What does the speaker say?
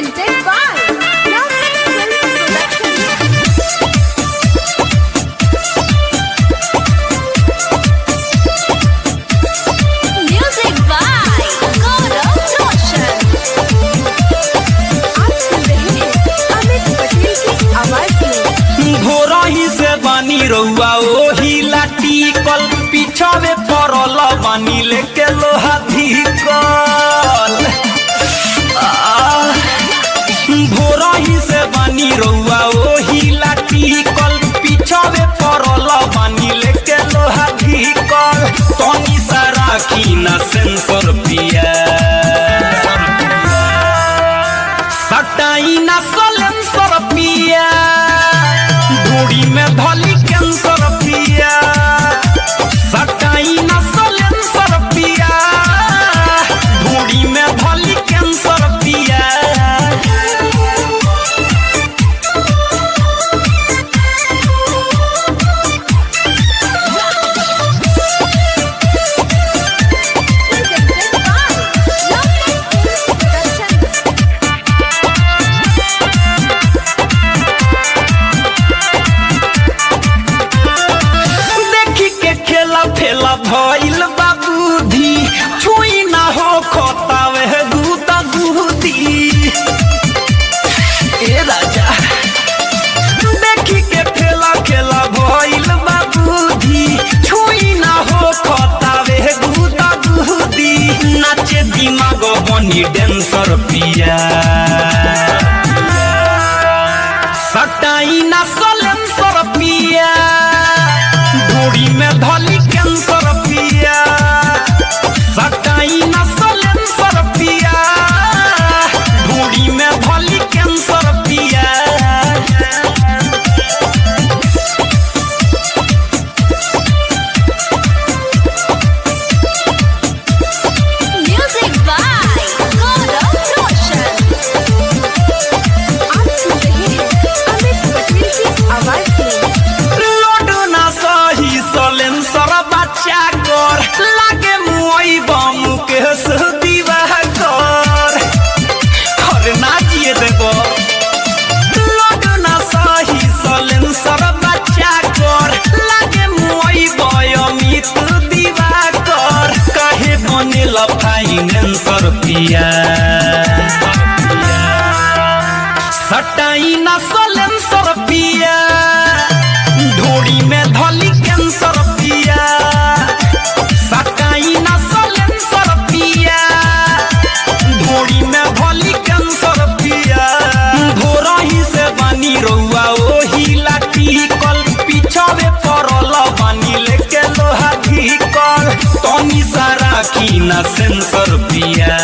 presented by Lovely Films Production. Music by Gaurav Roshan. आप सुन रहे हैं अमित पटेल की आवाज में। घोरही से बानी रउआ ओही लाठी कल पिछावे पड़ल बानी लेके लोहा धिकल घोरही से बानी रउआ ओही लाठी कल पिछावे पड़ल बानी लेके लोहा धिकल तनी सा राखी ना सेंसर पिया सटाई ना सलेंसर पिया घोड़ी में धली कैंसर पिया सटाई ना सलेंसर पिया घोड़ी में धली कैंसर पिया Presented by Lovely Films Production. देखी के खेला फेला भइल बाबूधी छुई ना हो खोतावे दूता दूधी ए राजा देखी के फेला खेला भइल बाबूधी छुई ना हो खोतावे दूता दूधी नाचे दिमाग बनी डेंसर पिया सटाई ना सलेंसर पिया घोड़ी में धली कैंसर पिया सटाई ना सलेंसर पिया घोड़ी में धली कैंसर पिया Music by Gaurav Roshan. आप सुन रहे हैं अमित पटेल की आवाज में। लोड ना सही सलेंसर बच्चा कर लागे मुई बम के दीवा कर अरे ना जिए देबो लोड ना सही सलेंसर बच्चा कर लागे मुई बयमित दीवा कर काहे बनेल फाइनेंसर पिया सटाई ना सलेंसर पिया ढोड़ी में धली कैंसर पिया सटाई ना सलेंसर पिया ढोड़ी में धली कैंसर पिया घोरही से बानी रउआ ओही लाठी कल पिछावे पड़ल बानी लेके लोहा धिकल तनी सा राखी ना सेंसर पिया